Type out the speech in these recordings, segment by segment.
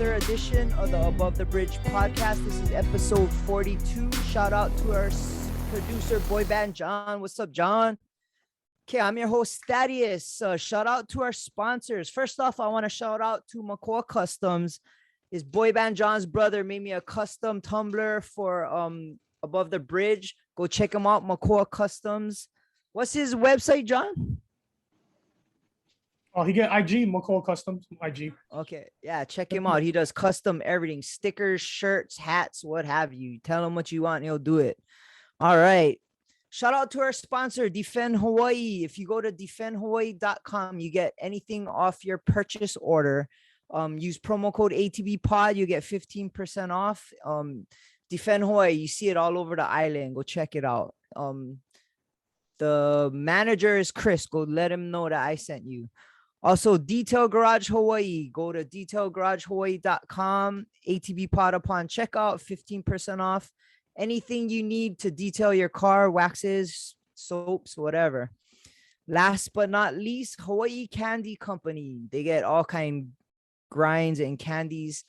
another edition of the Above the Bridge podcast. This is episode 42. Shout out to our producer, boy band John. What's up, John? Okay, I'm your host, Thaddeus. Shout out to our sponsors. First off, I want to shout out to McCaw Customs. His boy band John's brother made me a custom tumbler for Above the Bridge. Go check him out, McCaw Customs. What's his website, John? Oh, he get IG, McCall Customs, IG. Okay, yeah, check him out. He does custom everything, stickers, shirts, hats, what have you. Tell him what you want and he'll do it. All right. Shout out to our sponsor, Defend Hawaii. If you go to defendhawaii.com, you get anything off your purchase order. Use promo code ATBPOD, you get 15% off. Defend Hawaii, you see it all over the island. Go check it out. The manager is Chris. Go let him know that I sent you. Also, Detail Garage Hawaii. Go to detailgaragehawaii.com. ATB pod upon checkout, 15% off. Anything you need to detail your car, waxes, soaps, whatever. Last but not least, Hawaii Candy Company. They get all kind grinds and candies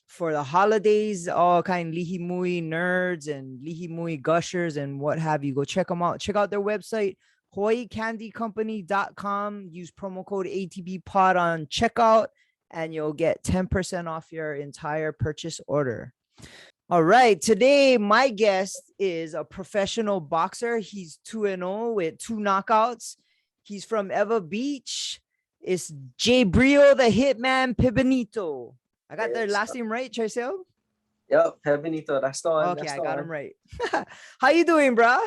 for the holidays, all kind lihimui nerds and lihimui gushers and what have you. Go check them out. Check out their website, hawaiicandycompany.com. Use promo code ATBPOD on checkout and you'll get 10% off your entire purchase order. All right, today my guest is a professional boxer. He's 2-0 with 2 knockouts. He's from Eva Beach. It's Jaybrio the Hitman Benito. I got their last name right, Charcel? Yep, Benito. That's the one. Okay, I got him right. How you doing, bro?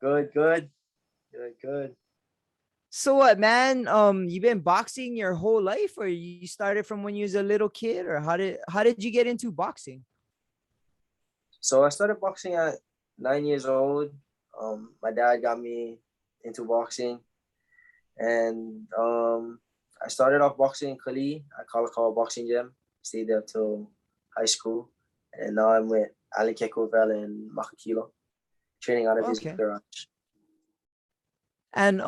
Good. So what, man? You been boxing your whole life, or you started from when you was a little kid, or how did you get into boxing? So I started boxing at 9 years old. My dad got me into boxing, and I started off boxing in Kali at Kalakaua Boxing Gym. Stayed there till high school, and now I'm with Alan Kekovel in Makakilo, training out of his garage. And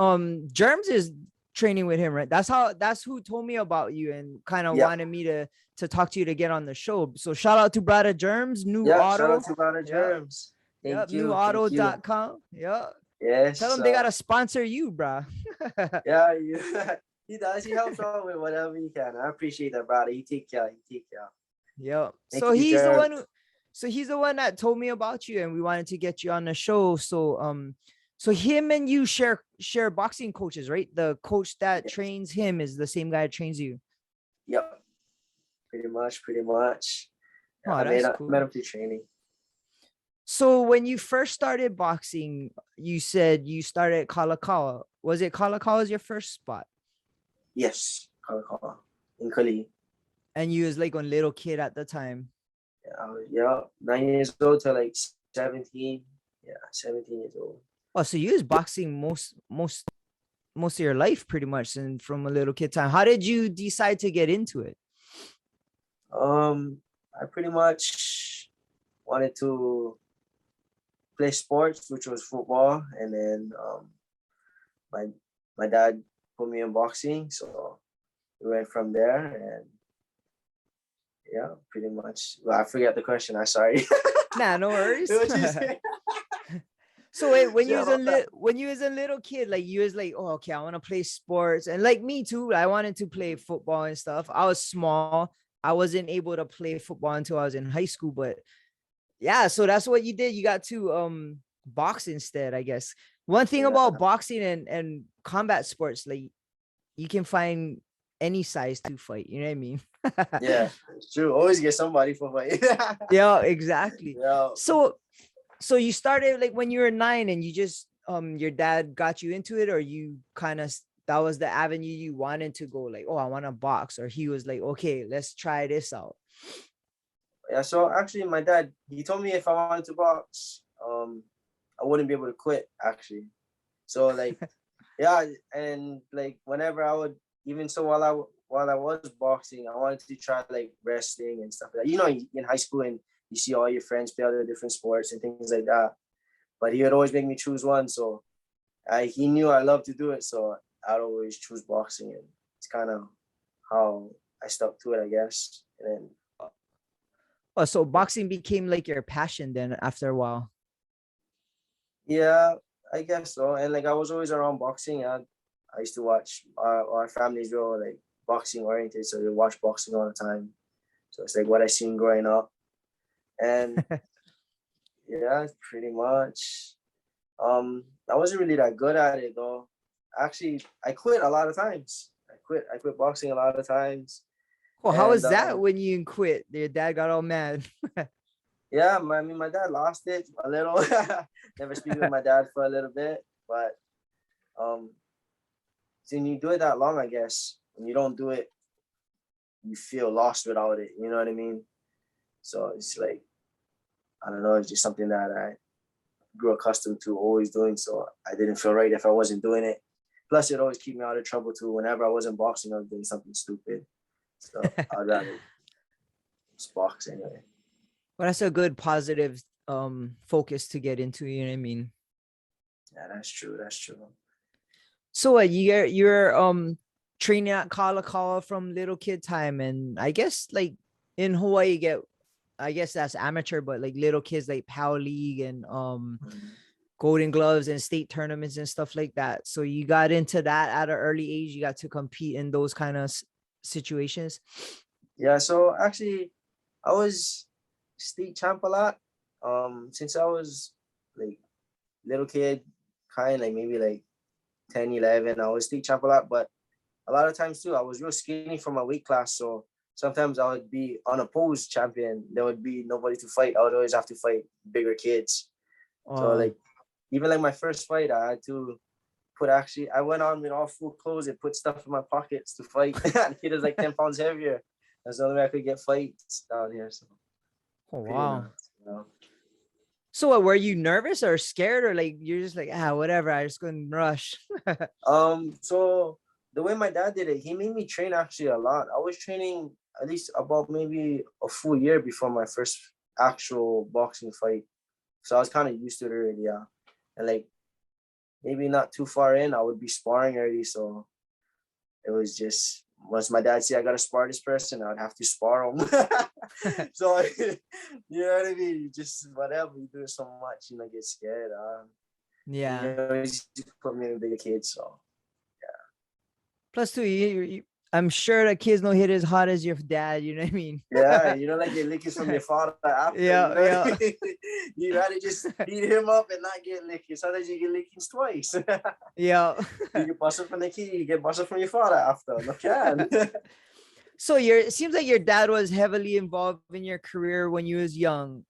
Germs is training with him, right? That's who told me about you and kind of wanted me to talk to you to get on the show. So shout out to Brother Germs, new auto. Shout out to Brother Germs. Thank you. Newauto.com. Yeah. Yes. Tell them they gotta sponsor you, bro. Yeah. He does. He helps out with whatever he can. I appreciate that, brother. He take care. Yeah. So he's the one that told me about you, and we wanted to get you on the show. So so him and you share boxing coaches, right? The coach that trains him is the same guy that trains you. Yep. Pretty much. Oh, I that's cool. met him through training. So when you first started boxing, you said you started at Kalakaua. Was it Kalakaua as your first spot? Yes, Kalakaua in Kali. And you was like a little kid at the time. Yeah, I was 9 years old to like 17. Yeah, 17 years old. Oh, so you was boxing most of your life pretty much, and from a little kid time. How did you decide to get into it? I pretty much wanted to play sports, which was football, and then my dad put me in boxing, so we went from there, and yeah, pretty much. Well, I forget the question. I'm sorry. Nah, no worries. So wait, when you was a little kid, like you was like, oh, okay, I want to play sports, and like me too, I wanted to play football and stuff. I was small. I wasn't able to play football until I was in high school, but yeah, so that's what you did. You got to box instead, I guess. One thing about boxing and combat sports, like you can find any size to fight. You know what I mean? Yeah, it's true. Always get somebody for fight. Yeah, exactly. Yeah. So you started like when you were 9, and you just your dad got you into it, or you kind of that was the avenue you wanted to go, like, oh, I want to box, or he was like, okay, let's try this out. Yeah, so actually my dad, he told me if I wanted to box, I wouldn't be able to quit actually. So like, yeah, and like whenever I would, even so while I was boxing, I wanted to try like wrestling and stuff like that. You know, in high school and you see all your friends play other different sports and things like that. But he would always make me choose one. So he knew I loved to do it. So I'd always choose boxing. And it's kind of how I stuck to it, I guess. And then Oh, so boxing became like your passion then after a while. Yeah, I guess so. And like I was always around boxing. I used to watch our families were all like boxing oriented, so they watch boxing all the time. So it's like what I seen growing up. And yeah, pretty much. I wasn't really that good at it though. Actually, I quit a lot of times. I quit boxing a lot of times. Oh, how And was that when you quit? Your dad got all mad. yeah, I mean, my dad lost it a little. Never speak with my dad for a little bit, but um, when you do it that long, I guess when you don't do it, you feel lost without it. You know what I mean? So it's like I don't know. It's just something that I grew accustomed to always doing. So I didn't feel right if I wasn't doing it. Plus, it always keep me out of trouble too. Whenever I wasn't boxing, I was doing something stupid. So I'd rather just box anyway. Well, that's a good positive focus to get into, you know what I mean? Yeah, that's true. That's true. So you're training at Kalakaua from little kid time, and I guess like in Hawaii I guess that's amateur, but like little kids like Power League and Golden Gloves and state tournaments and stuff like that. So you got into that at an early age. You got to compete in those kind of situations. Yeah. So actually, I was state champ a lot. Since I was like little kid, kind of like maybe like 10, 11, I was state champ a lot. But a lot of times too, I was real skinny for my weight class. So sometimes I would be unopposed champion. There would be nobody to fight. I would always have to fight bigger kids. So like even like my first fight, I had to I went on with all full clothes and put stuff in my pockets to fight. The kid is like 10 pounds heavier. That's the only way I could get fights down here. So Oh wow. nuts, you know? So what, were you nervous or scared, or like you're just like, whatever, I just couldn't rush? So the way my dad did it, he made me train actually a lot. I was training at least about maybe a full year before my first actual boxing fight. So I was kind of used to it already, yeah. And like maybe not too far in, I would be sparring already. So it was just once my dad said I gotta spar this person, I'd have to spar him. So you know what I mean? You just whatever you do it so much, you know, get scared. Yeah. You know, you put me in bigger kids, so Plus too, I'm sure the kids don't hit as hot as your dad, you know what I mean? yeah, you don't like get lickings from your father after. Yeah, you know yeah. what I mean? You rather just beat him up and not get lickings. Sometimes you get lickings twice. Yeah. You get busted from the kid, you get busted from your father after. No can. So it seems like your dad was heavily involved in your career when you was young.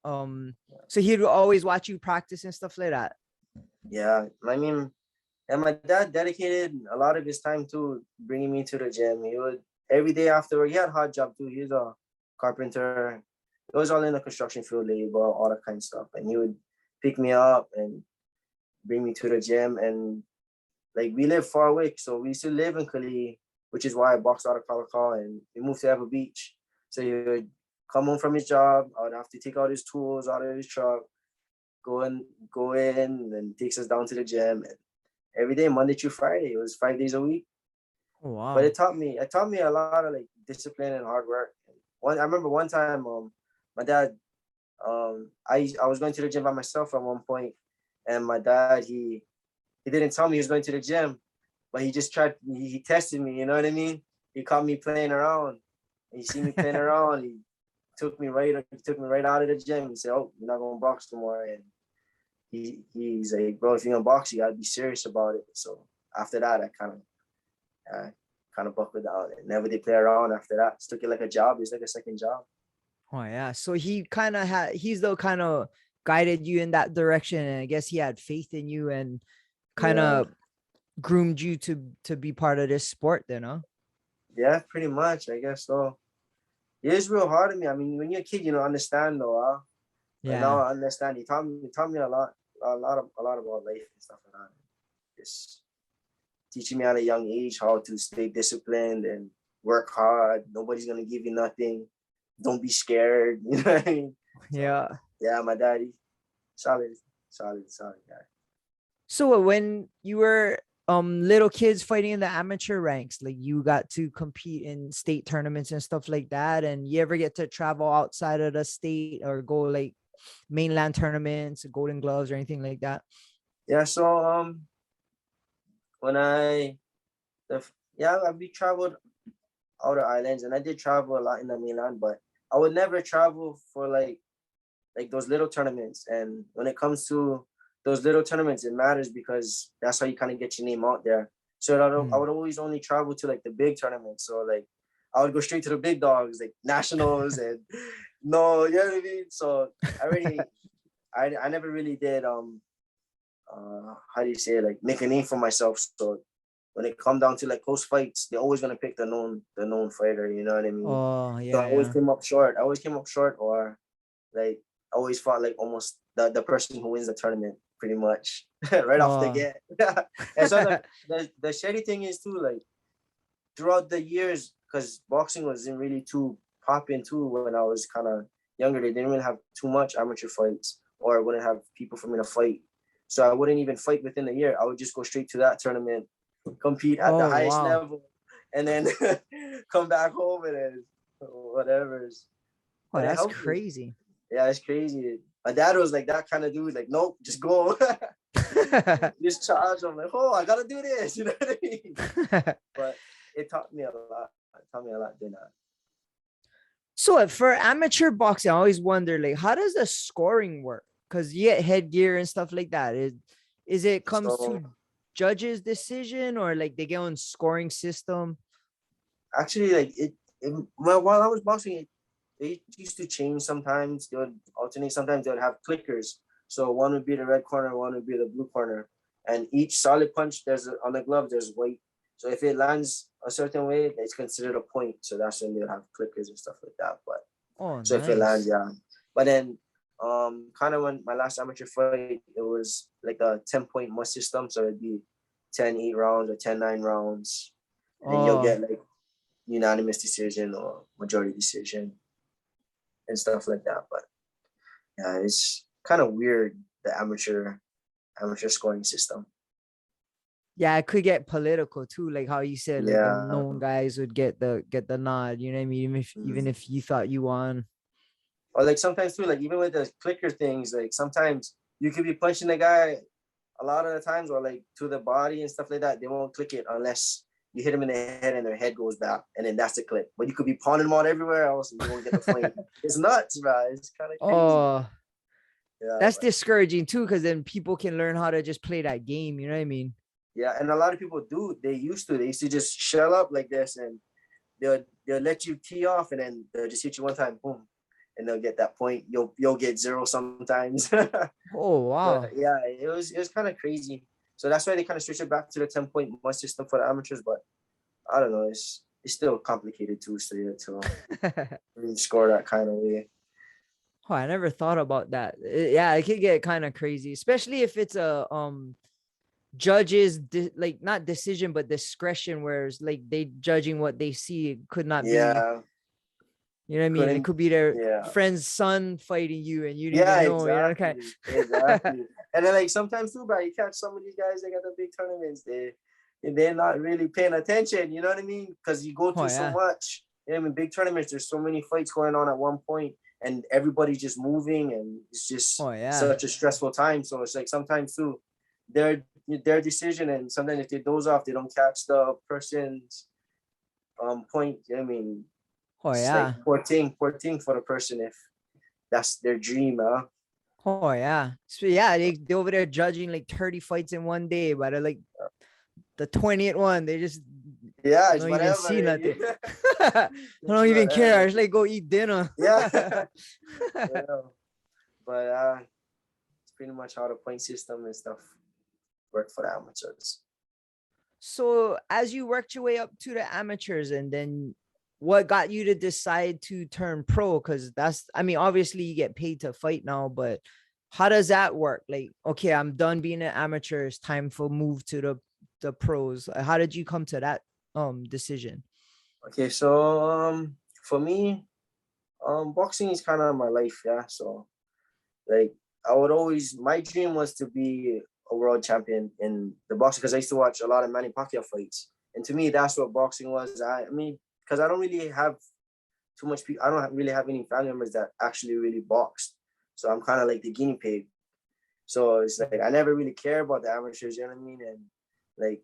So he'd always watch you practice and stuff like that. Yeah, I mean, and my dad dedicated a lot of his time to bringing me to the gym. He would every day after work. He had a hard job too. He was a carpenter. It was all in the construction field, labor, all that kind of stuff. And he would pick me up and bring me to the gym. And like we live far away, so we used to live in Kali, which is why I boxed out of Kalakaua and we moved to Ever Beach. So he would come home from his job. I would have to take out his tools out of his truck, go in, and then takes us down to the gym. And every day, Monday through Friday, it was 5 days a week. Oh, wow. But it taught me a lot of like discipline and hard work. I remember one time, my dad, I was going to the gym by myself at one point, and my dad he didn't tell me he was going to the gym, but he just he tested me, you know what I mean? He caught me playing around. And he see me playing around. He took me right out of the gym. He said, "Oh, you're not gonna box tomorrow." And he's like, "Bro, if you're gonna box, you gotta be serious about it." So after that, I kind of buckled down and never did play around after that. Just took it like a job. It's like a second job. Oh yeah. So he's the kind of guided you in that direction, and I guess he had faith in you and kind of groomed you to be part of this sport then, huh? Yeah, pretty much. I guess so. It is real hard on me. I mean, when you're a kid, you don't understand though, huh? Yeah. But now I understand. He taught me a lot about life and stuff like that. Just teaching me at a young age how to stay disciplined and work hard. Nobody's gonna give you nothing. Don't be scared. You know what I mean? Yeah. Yeah, my daddy, solid guy. So when you were little kids fighting in the amateur ranks, like you got to compete in state tournaments and stuff like that, and you ever get to travel outside of the state or go like mainland tournaments, Golden Gloves or anything like that? Yeah, so when we traveled outer islands, and I did travel a lot in the mainland, but I would never travel for like those little tournaments. And when it comes to those little tournaments, it matters because that's how you kind of get your name out there. So I would always only travel to like the big tournaments. So like I would go straight to the big dogs, like nationals, and no, you know what I mean? So I never really did how do you say it? Like make a name for myself. So when it come down to like close fights, they're always gonna pick the known fighter, you know what I mean? Oh So yeah, I always yeah. came up short. Or like I always fought like almost the person who wins the tournament pretty much right off the Oh. get. And so the shitty thing is too, like throughout the years, because boxing wasn't really too popping too when I was kind of younger, they didn't really have too much amateur fights, or I wouldn't have people for me to fight. So I wouldn't even fight within a year. I would just go straight to that tournament, compete at the Oh highest wow. level, and then come back home and then whatever. Oh, But it that's helped me. crazy. Yeah, it's crazy. My dad was like that kind of dude, like, nope, just go. Just charge. I'm like, oh, I gotta do this, you know what I mean? But it taught me a lot. It taught me a lot doing that. So for amateur boxing, I always wonder, like, how does the scoring work? Because you get headgear and stuff like that. Is it comes So to judges' decision, or like they get on scoring system? actually, like well, while I was boxing, they used to change sometimes. They would alternate. Sometimes they would have clickers. So one would be the red corner, one would be the blue corner. And each solid punch, on the glove, there's white. So if it lands a certain way, it's considered a point. So that's when they'll have clickers and stuff like that. But Oh, so if it lands, nice. yeah. But then kind of when my last amateur fight, it was like a 10-point must system. So it'd be 10-8 rounds or 10-9 rounds. And then you'll Oh, get like unanimous decision or majority decision and stuff like that. But yeah, it's kind of weird, the amateur scoring system. yeah, it could get political too, like how you said, like the Yeah. known guys would get the nod. You know what I mean? Even if you thought you won. Or like sometimes too, like even with the clicker things, like sometimes you could be punching the guy a lot of the times, or like to the body and stuff like that. They won't click it unless you hit them in the head and their head goes back, and then that's the click. But you could be pawning them out everywhere else and you won't get the point. It's nuts, bro. It's kind of crazy. Oh, Yeah, that's but discouraging too, because then people can learn how to just play that game. You know what I mean? yeah, and a lot of people do. They used to just shell up like this, and they'll let you tee off, and then they'll just hit you one time, boom, and they'll get that point. You'll get zero sometimes. Oh But wow. yeah, it was kind of crazy. So that's why they kind of switched it back to the 10-point must system for the amateurs. But I don't know, it's still complicated too. So yeah, to really score that kind of way. Oh, I never thought about that. Yeah, it could get kind of crazy, especially if it's a judges like not decision but discretion, whereas like they judging what they see. It could not be, Yeah, you know what I mean? It couldn't. could be their Yeah, friend's son fighting you and you didn't yeah, even know, you know, okay. exactly. And then like sometimes too, bro, you catch some of these guys that got the big tournaments. They're not really paying attention. You know what I mean? Because you go Oh through so yeah. much. You know, in big tournaments, there's so many fights going on at one point, and everybody's just moving, and it's just Oh yeah. such a stressful time. So it's like sometimes too, their decision, and sometimes if they doze off, they don't catch the person's point. You know what I mean, Oh it's like yeah. poor thing for the person if that's their dream, huh? Oh yeah. So yeah, they over there judging like 30 fights in one day, but like the 20th one, they just Yeah, it's don't even whatever. see nothing. I It's don't even care. I whatever. just like go eat dinner. Yeah. Yeah. But it's pretty much how the point system and stuff work for the amateurs. So as you worked your way up to the amateurs, and then what got you to decide to turn pro? Because that's, I mean, obviously you get paid to fight now, but how does that work? Like, okay, I'm done being an amateur. It's time for move to the pros. How did you come to that decision? Okay, so for me, boxing is kind of my life, yeah. So like I would always, my dream was to be a world champion in the boxing, because I used to watch a lot of Manny Pacquiao fights. And to me, that's what boxing was. I mean, because I don't really have too much people. I don't really have any family members that actually really boxed. So I'm kind of like the guinea pig. So it's like, I never really care about the amateurs, you know what I mean? And like,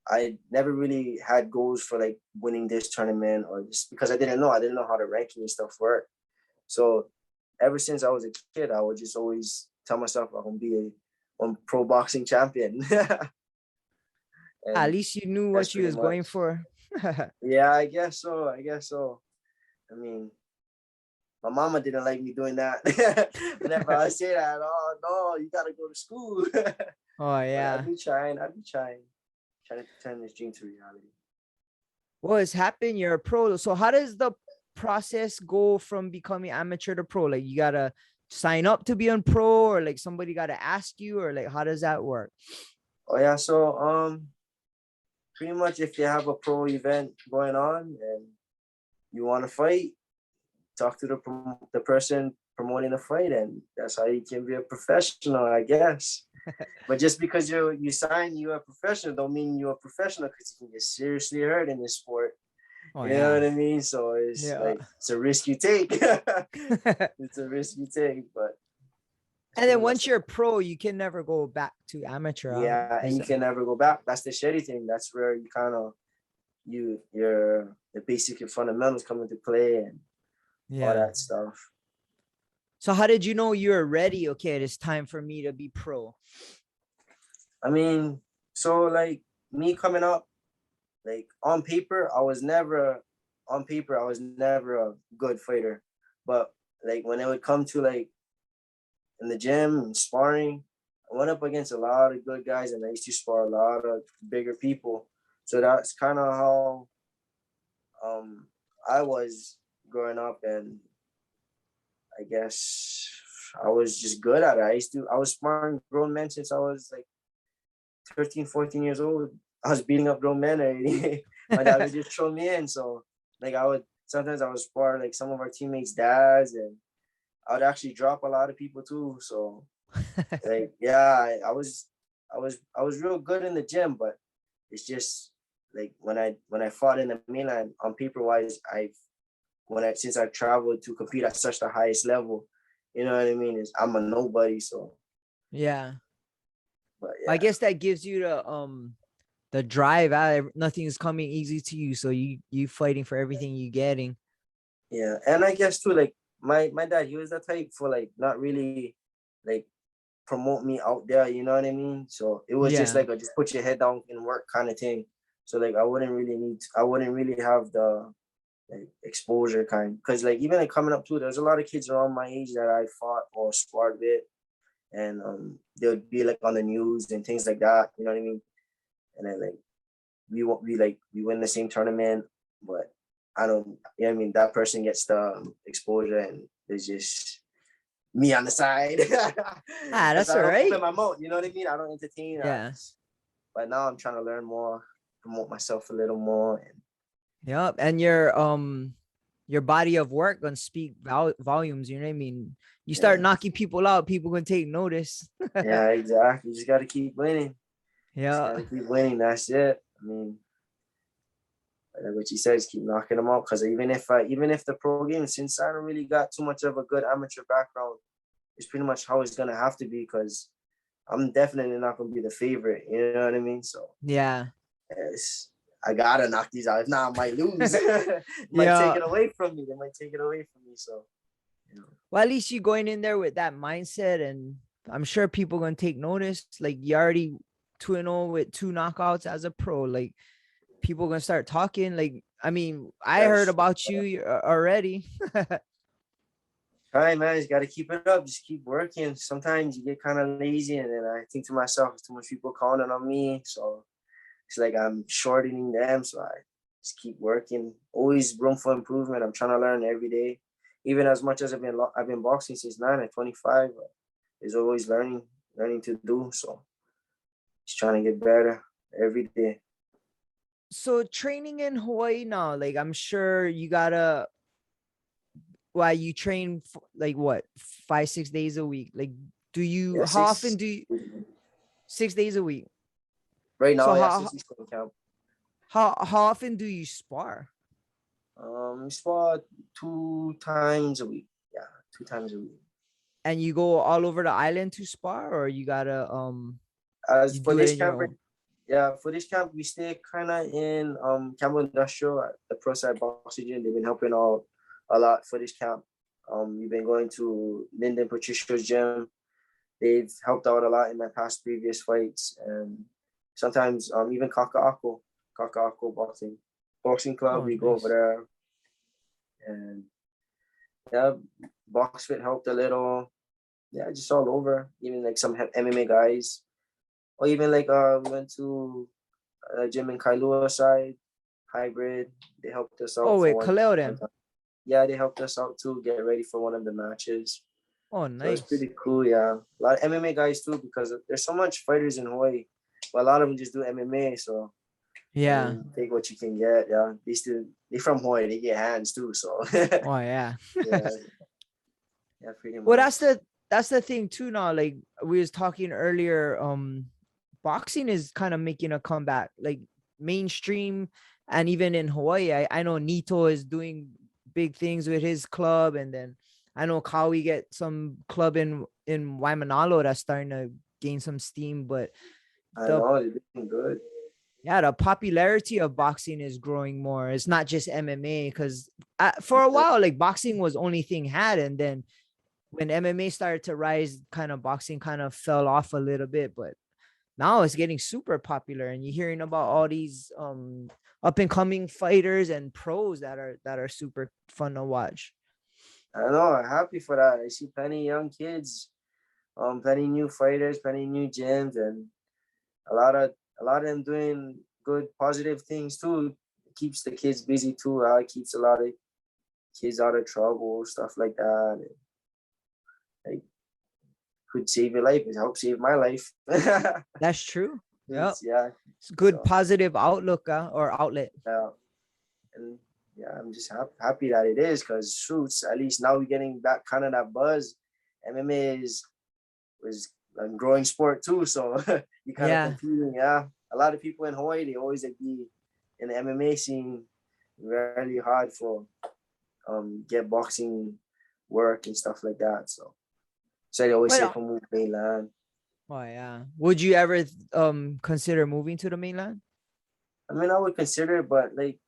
I never really had goals for like winning this tournament, or just because I didn't know how the ranking and stuff work. So ever since I was a kid, I would just always tell myself I'm gonna be one pro boxing champion. At And least you knew that's what you pretty was going much. for. Yeah, I guess so. I mean, my mama didn't like me doing that. Whenever I say that, oh no, you gotta go to school. Oh But yeah. I'd be trying to turn this dream to reality. What has happened? You're a pro. So how does the process go from becoming amateur to pro? Like you gotta sign up to be on pro, or like somebody gotta ask you, or like how does that work? Oh yeah, so pretty much if you have a pro event going on and you want to fight, talk to the person promoting the fight, and that's how you can be a professional, I guess. But just because you're a professional don't mean you're a professional, because you can get seriously hurt in this sport. Oh You know yeah. what I mean? So it's Yeah. like, it's a risk you take. It's a risk you take, but And then once you're a pro, you can never go back to amateur. yeah, and you can never go back. That's the shitty thing. That's where you kind of your the basic and fundamentals come into play and all that stuff. So how did you know you were ready? Okay, it's time for me to be pro. I mean, so like me coming up, like on paper, I was never a good fighter. But like when it would come to like in the gym and sparring, I went up against a lot of good guys, and I used to spar a lot of bigger people. So that's kind of how I was growing up, and I guess I was just good at it. I was sparring grown men since I was like 13, 14 years old. I was beating up grown men already. My dad would just throw me in. So like sometimes I would spar like some of our teammates' dads, and I would actually drop a lot of people too. So like, yeah, I was real good in the gym, but it's just like when I fought in the mainland, on paper wise, since I've traveled to compete at such the highest level, you know what I mean? I'm a nobody. So yeah. but I yeah. guess that gives you the drive. Nothing is coming easy to you, so you fighting for everything you getting. Yeah, and I guess too, like my dad, he was the type for like not really like promote me out there, you know what I mean? So it was just Yeah. like a just put your head down and work kind of thing. So like I wouldn't really have the like exposure kind, because like even like coming up too, there's a lot of kids around my age that I fought or sparred with, and they would be like on the news and things like that, you know what I mean? And then like we win the same tournament, but I don't, you know what I mean? That person gets the exposure, and there's just me on the side. Because That's I all don't right. open my mouth, you know what I mean? I don't entertain. Yeah. But now I'm trying to learn more, promote myself a little more. And Yep. And your body of work gonna speak volumes. You know what I mean? You start yeah, knocking people out, people gonna take notice. yeah, exactly. You just got to keep winning. Just Yeah. got to keep winning. That's it. I mean, like what you said, is keep knocking them out. Because even if the pro game, since I don't really got too much of a good amateur background, it's pretty much how it's gonna have to be, because I'm definitely not gonna be the favorite. You know what I mean? So Yeah. I gotta knock these out. If not, I might lose. Might take Yeah. it away from me. They might take it away from me. So, you know. Well, at least you going in there with that mindset, and I'm sure people gonna take notice. Like you already 2-0 with 2 knockouts as a pro. Like people gonna start talking. Like I mean, I heard Yes. about you already. All right, man. You got to keep it up. Just keep working. Sometimes you get kind of lazy, and then I think to myself, it's too much people counting on me. So it's like I'm shortening them. So I just keep working. Always room for improvement. I'm trying to learn every day. Even as much as I've been boxing since 9 at 25. There's always learning to do. So just trying to get better every day. So training in Hawaii now, like I'm sure you gotta, why you train like what, 5-6 days a week? Like, Yeah, how often do you, 6 days a week. Right now, So yeah, since we still in camp. how often do you spar? We spar 2 times a week. Yeah, 2 times a week. And you go all over the island to spar, or you gotta As you for do it this in your camp, own? yeah, for this camp, we stay kind of in Campbell Industrial at the Pro Side Boxing Gym. They've been helping out a lot for this camp. We've been going to Lyndon Patricia's gym. They've helped out a lot in my past previous fights, and sometimes even Kaka'ako boxing club. Oh, We go over nice. there, and yeah, box fit helped a little. Yeah, just all over. Even like some MMA guys, or even like we went to a gym in Kailua side, hybrid. They helped us Oh out for wait, Kaleo one then. time. Yeah, they helped us out to get ready for one of the matches. Oh, So it's nice. pretty cool, yeah. A lot of MMA guys too, because there's so much fighters in Hawaii, but a lot of them just do MMA. So I Yeah. mean, take what you can get. Yeah, they from Hawaii, they get hands too. So Oh yeah. yeah, yeah, pretty Well, much. that's the thing too now. Like we was talking earlier, boxing is kind of making a comeback, like mainstream, and even in Hawaii. I know Nito is doing big things with his club, and then I know Kawi get some club in Waimanalo that's starting to gain some steam. But I the know they're doing good. yeah, the popularity of boxing is growing more. It's not just MMA, because for a while, like boxing was only thing had, and then when MMA started to rise, kind of boxing kind of fell off a little bit, but now it's getting super popular, and you're hearing about all these up and coming fighters and pros that are super fun to watch. I know. I'm happy for that. I see plenty young kids, plenty new fighters, plenty new gyms, and a lot of a lot of them doing good, positive things too. It keeps the kids busy too. It keeps a lot of kids out of trouble, stuff like that. And, like could save your life. It helped save my life. That's true. Yeah, Yeah. it's good So positive outlook or outlet. yeah, and yeah, I'm just happy that it is because shoots. At least now we're getting back kind of that buzz. MMA was a growing sport too, so you kind of Yeah, competing. Yeah, a lot of people in Hawaii they always like be in the MMA scene really hard for get boxing work and stuff like that. So they always but say come move mainland. oh yeah, would you ever consider moving to the mainland? I mean, I would consider it, but like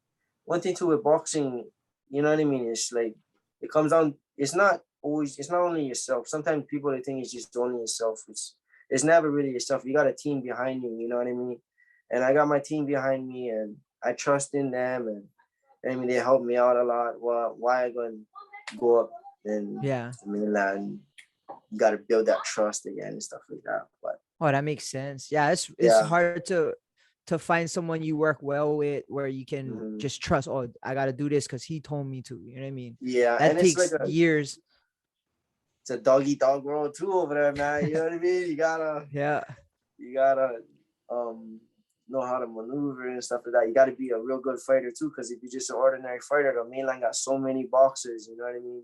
one thing too with boxing, you know what I mean? It's like it comes down. It's not only yourself. Sometimes people they think it's just only yourself. It's never really yourself. You got a team behind you. You know what I mean? And I got my team behind me, and I trust in them, and I mean they help me out a lot. Well, why I gonna go up and Yeah. I mean, you got to build that trust again and stuff like that. But Oh, that makes sense. Yeah, it's yeah, hard to find someone you work well with where you can mhm. just trust. Oh, I gotta do this because he told me to. You know what I mean? Yeah, That and takes years. it's a dog eat dog world too over there, man. You know what I mean? Yeah. You gotta um know how to maneuver and stuff like that. You gotta be a real good fighter too, because if you're just an ordinary fighter, the mainland got so many boxers. You know what I mean?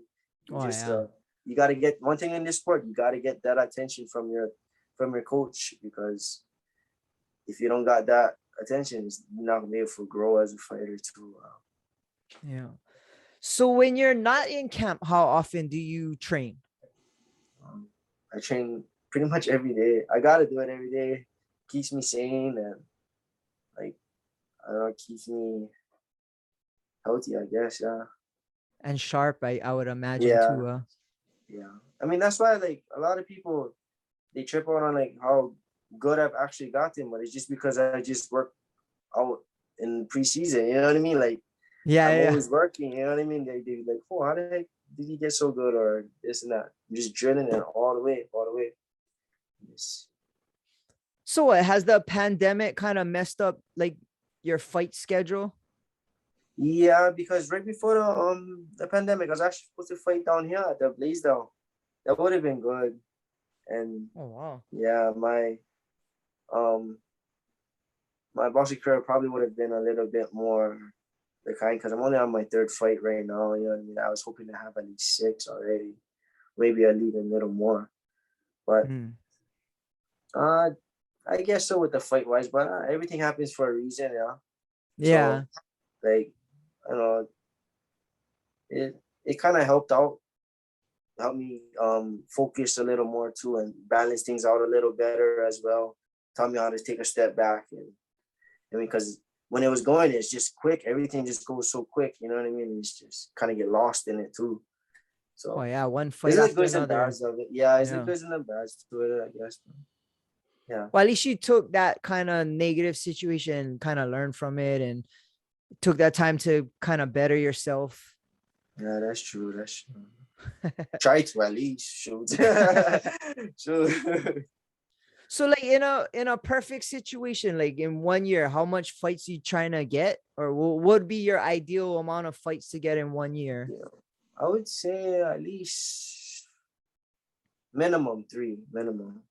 Oh yeah. You gotta get one thing in this sport. You gotta get that attention from your coach because if you don't got that attention, you're not gonna be able to grow as a fighter too. Yeah. So when you're not in camp, how often do you train? I train pretty much every day. I gotta do it every day. Keeps me sane and like I don't know, keeps me healthy, I guess. Yeah. And sharp, I would imagine Yeah. too. Yeah. I mean that's why like a lot of people they trip out on like how good I've actually gotten, but it's just because I just work out in preseason. You know what I mean? Like Yeah, I'm yeah. always working. You know what I mean? They like, oh, how the heck did he get so good or this and that? I'm just drilling it all the way, all the way. Yes. So what, has the pandemic kind of messed up like your fight schedule? Yeah, because right before the pandemic, I was actually supposed to fight down here at the Blaisdell. That would have been good. And Oh wow. yeah, um my boxing career probably would have been a little bit more the kind because I'm only on my third fight right now. You know what I mean? I was hoping to have at least 6 already. Maybe I'll leave a little more. But Mm. uh I guess so with the fight wise, but everything happens for a reason, yeah. Yeah. So, like, I don't know, it kind of helped me focus a little more too and balance things out a little better as well. Taught me how to take a step back, and I mean, because when it was going, it's just quick. Everything just goes so quick. You know what I mean? It's just kind of get lost in it too. Oh So yeah, one there's fight the after goods and another. bads of it. Yeah, it's the Yeah. goods and the bads to it, I guess. Yeah. Well, at least you took that kind of negative situation, kind of learned from it, and took that time to kind of better yourself. Yeah, that's true. That's true. Try to at least shoot. Shoot. So like in a perfect situation, like in 1 year, how much fights you trying to get, or what would be your ideal amount of fights to get in 1 year? Yeah. I would say at least minimum 3, minimum.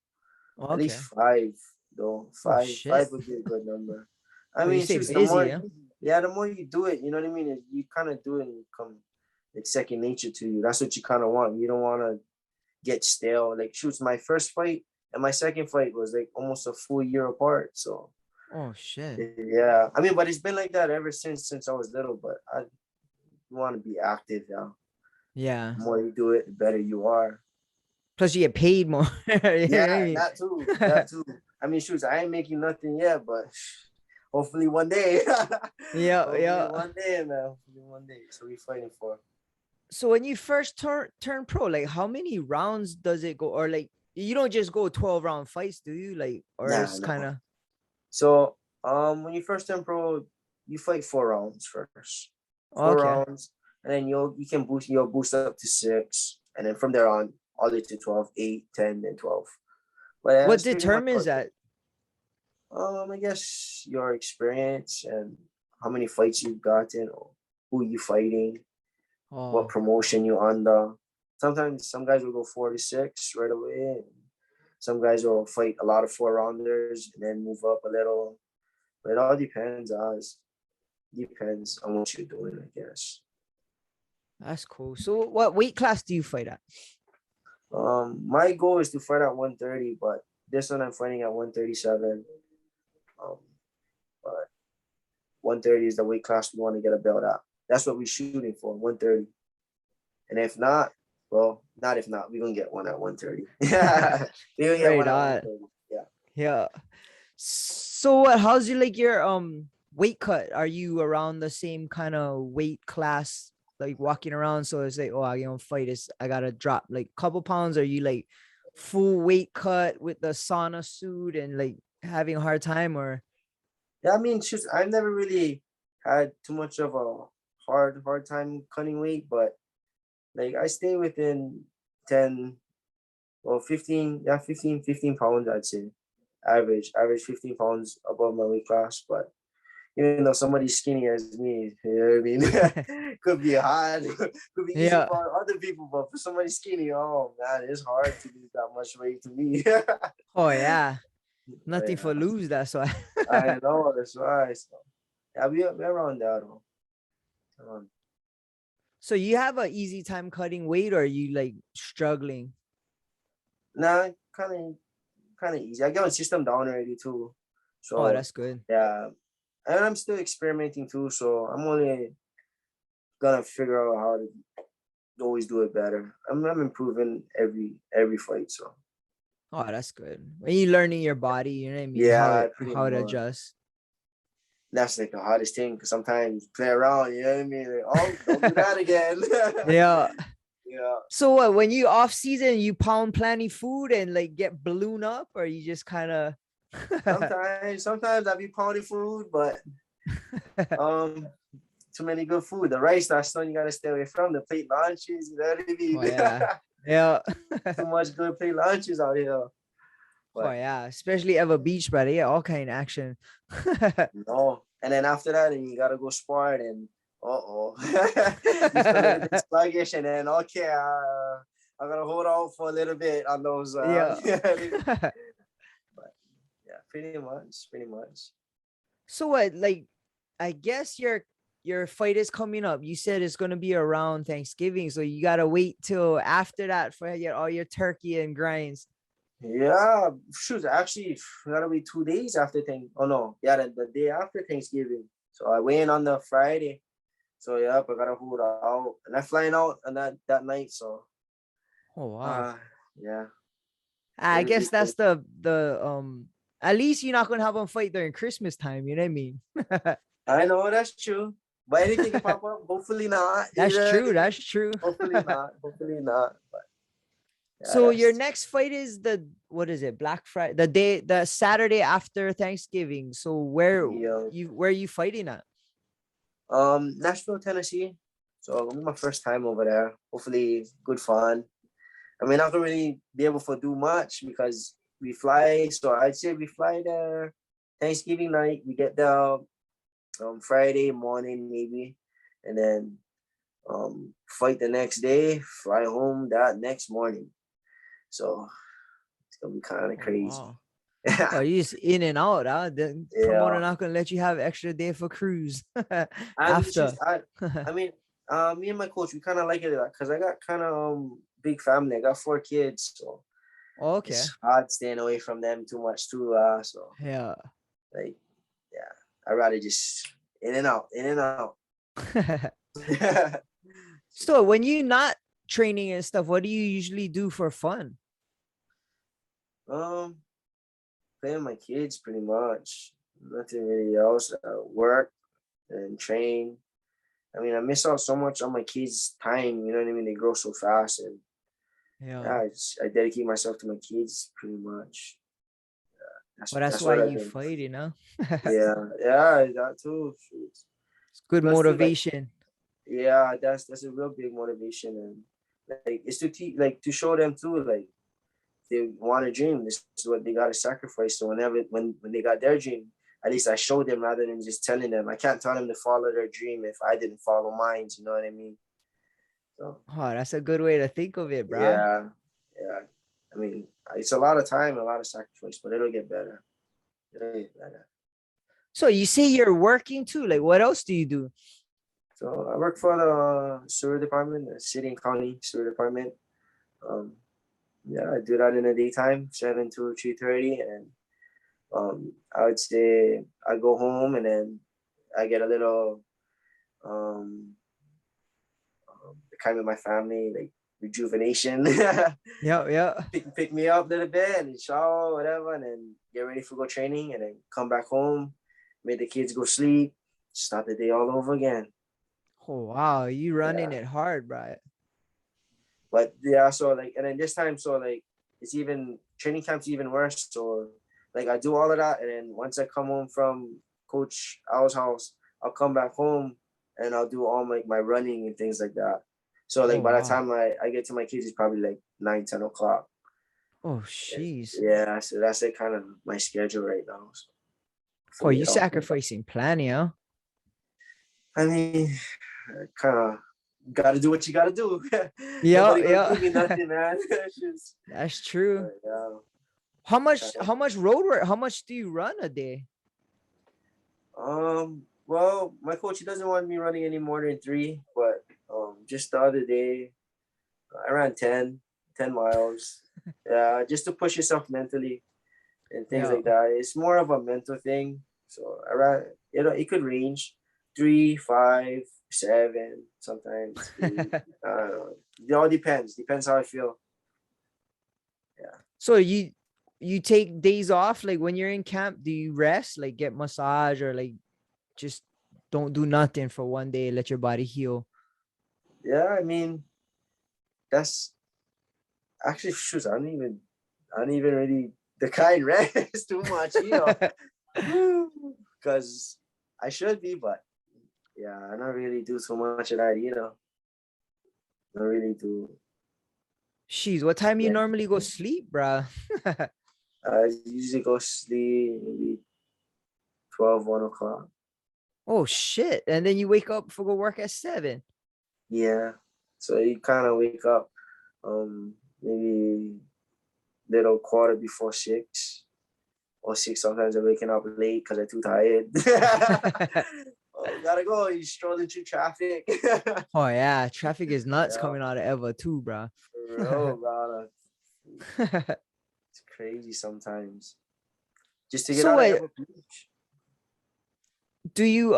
At least Okay. 5 though. Oh Five shit. would be a good number. I Oh, you mean, stay shoot, the busy, more, huh? yeah, the more you do it, you know what I mean? You kind of do it and you come like second nature to you. That's what you kind of want. You don't want to get stale. Like, shoots, my first fight and my second fight was like almost a full year apart. So, Oh shit. yeah. I mean, but it's been like that ever since I was little. But I want to be active, yeah. Yeah. The more you do it, the better you are. Plus you get paid more. You know what I Yeah, mean? that too. That too. I mean, shoots, I ain't making nothing yet, but hopefully one day. Yeah, Hopefully yeah. one day, man. Hopefully one day. So we fighting for. So when you first turn pro, like how many rounds does it go? Or like you don't just go 12-round fights, do you? Like, or Nah, it's kind no. of So when you first turn pro, you fight 4 rounds first. Four okay. rounds, and then you'll boost up to 6. And then from there on, all the way to 12, 8, 10, and 12. But yeah, What that's pretty much determines what that? I guess your experience and how many fights you've gotten, or who you fighting, what Oh, promotion you under. Sometimes some guys will go 4 to 6 right away. Some guys will fight a lot of 4 rounders and then move up a little. But it all depends on what you're doing, I guess. that's cool. So what weight class do you fight at? My goal is to fight at 130, but this one I'm fighting at 137. Um, but 130 is the weight class we want to get a belt at. That's what we're shooting for, 130. And if not, well, not if not, we're gonna get one at 130. Yeah. We're gonna get Right one at on. 130. Yeah. Yeah. So what? How's your like your weight cut? Are you around the same kind of weight class, like walking around? So it's like, oh, I gonna fight this. I gotta drop like a couple pounds. Are you like full weight cut with the sauna suit and like having a hard time, or Yeah, I mean, shoot, I've never really had too much of a hard time cutting weight, but like I stay within 10, well, 15, yeah, 15 pounds, I'd say. Average 15 pounds above my weight class. But even though somebody's skinny as me, you know what I mean? Could be hard, could be easy yeah? for other people, but for somebody skinny, oh man, it's hard to lose that much weight to me. Oh yeah, nothing for Yeah, lose. That's why. I know, that's right. So, yeah, we're around that. Um, So you have an easy time cutting weight, or are you like struggling? nah, kind of easy. I got my system down already too. Oh, So that's good. yeah, and I'm still experimenting too. So I'm only gonna figure out how to always do it better. I'm improving every fight. So Oh, that's good. When you learning your body, you know what I mean? yeah, pretty How to much. adjust. That's like the hardest thing because sometimes play around. You know what I mean? Like, oh, don't do that again. Yeah. Yeah. So what, when you off season, you pound plenty food and like get balloon up, or you just kind of Sometimes I be pounding food, but too many good food. The rice, that's something you gotta stay away from. The plate lunches, you know what I mean? Oh yeah. Yeah. Too much good plate lunches out here. Oh But yeah. Especially Ever Beach, brother. Yeah, all kind of action. no. And then after that, and you gotta go spar and you feel a little bit sluggish, and then okay, I'm gonna hold out for a little bit on those. Yeah. But yeah, pretty much, pretty much. So what, like, I guess your fight is coming up. You said it's gonna be around Thanksgiving, so you gotta wait till after that for get all your turkey and grinds. Yeah, shoot, actually, that'll be 2 days after thing. Oh no, yeah, the day after Thanksgiving. So I weigh in on the Friday. So yeah, I gotta hold out, and I'm flying out on that night. So Oh wow. yeah, I it'll be guess that's good. the. At least you're not gonna have them fight during Christmas time. You know what I mean? I know that's true, but anything can pop up. Hopefully not. You That's know what I true. mean? That's true. Hopefully not. Hopefully not. But yeah, So your that's next fight is the what is it? Black Friday, the Saturday after Thanksgiving. So yeah. where are you fighting at? Nashville, Tennessee. So it'll be my first time over there. Hopefully, good fun. I mean, not gonna really be able to do much because we fly. So I'd say we fly there Thanksgiving night. We get there Friday morning maybe, and then fight the next day. Fly home that next morning. So it's gonna be kind of Oh crazy. wow. Oh, you just in and out, huh? The promoter Yeah. not gonna let you have extra day for cruise I mean, after. I mean, me and my coach, we kind of like it because I got kind of big family. I got 4 kids, so Okay. it's hard staying away from them too much too. So Yeah. like, yeah, I rather just in and out, in and out. So when you're not training and stuff, what do you usually do for fun? um, Playing with my kids pretty much. Nothing really else. Work and train. I mean, I miss out so much on my kids' time. You know what I mean? They grow so fast, and Yeah. yeah, I dedicate myself to my kids pretty much. Well, that's That's why what I've you been. fight, you know? Yeah, yeah, that too. Shoot. It's good Plus, too, like, motivation. yeah, that's a real big motivation, and like it's to teach, like to show them too, like they want a dream. This is what they got to sacrifice. So when they got their dream, at least I showed them rather than just telling them. I can't tell them to follow their dream if I didn't follow mine. You know what I mean? So Oh, that's a good way to think of it, bruh. yeah, yeah. I mean, it's a lot of time, a lot of sacrifice, but it'll get better. It'll get better. So you say you're working too. Like, what else do you do? So I work for the sewer department, the city and county sewer department. Um, yeah, I do that in the daytime, 7 to 3:30, and I would say I go home and then I get a little um, time with my family, like rejuvenation. Yeah, yeah. pick me up a little bit and shower, whatever, and then get ready for go training, and then come back home, make the kids go sleep, start the day all over again. Oh wow, you running Yeah. it hard, bruh. But yeah, so like, and then this time, so like, it's even training camp's even worse. So like, I do all of that, and then once I come home from Coach Al's house, I'll come back home and I'll do all my running and things like that. So Oh like, by the wow. time I get to my kids, it's probably like 9, 10 o'clock. Oh jeez. Yeah, so that's like kind of my schedule right now. So Oh, hopefully you it all. sacrificing plenty, huh? I mean, kind of gotta do what you gotta do. Yeah, Nobody gonna yeah. give me nothing, man. It's just, That's true. yeah. How much road work? How much do you run a day? Well, my coach, he doesn't want me running any more than 3, but just the other day, I ran 10 miles. Yeah, just to push yourself mentally and things Yeah. like that. It's more of a mental thing. So I ran, it could range 3, 5, 7, sometimes 8. I don't know. It all depends. Depends how I feel. Yeah. So you take days off, like when you're in camp, do you rest, like get massage or like just don't do nothing for one day, let your body heal? Yeah, I mean, that's actually, shoot, I don't even really the kind rest too much, because I should be, but yeah, I don't really do so much of that. I don't really do. Jeez, what time you Yeah, normally go sleep, bruh? I usually go sleep maybe 12, 1 o'clock. Oh shit. And then you wake up for go work at 7. Yeah, so you kind of wake up, maybe little quarter before 6 or 6. Sometimes I'm waking up late because I'm too tired. Oh, gotta go. You strolling through traffic. Oh yeah, traffic is nuts Yeah, coming out of Eva too, bruh. for real, bro. It's crazy sometimes. Just to get So out of wait, Pebble Beach. do you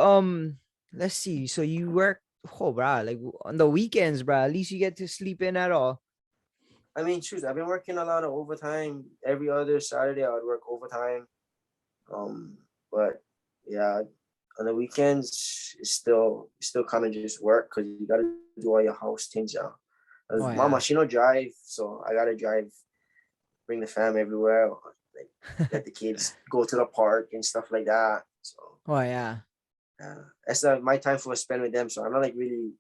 let's see. So you work, oh bro, like on the weekends, bro. At least you get to sleep in at all. I mean, shoot, I've been working a lot of overtime. Every other Saturday, I would work overtime. But yeah, on the weekends, it's still kind of just work because you gotta do all your house things. Yeah, Oh Mama, yeah. she don't drive, so I gotta drive, bring the fam everywhere, or, like let the kids go to the park and stuff like that. So Oh yeah. that's not my time for spend with them. So I'm not like really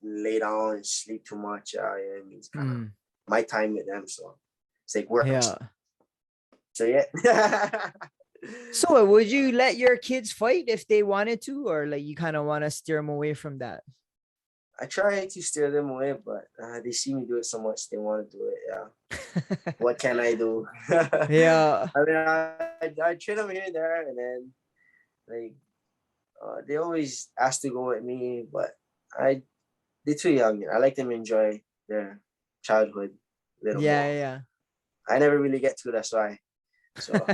lay down and sleep too much. Yeah, I mean, it's kind of my time with them. So it's like work. Yeah. So yeah. So would you let your kids fight if they wanted to, or like you kind of want to steer them away from that? I try to steer them away, but they see me do it so much they want to do it. Yeah. What can I do? Yeah. I mean, I train them here and there, and then like they always ask to go with me, but they're too young. I like them to enjoy their childhood a little more. Yeah. I never really get to. That's why. So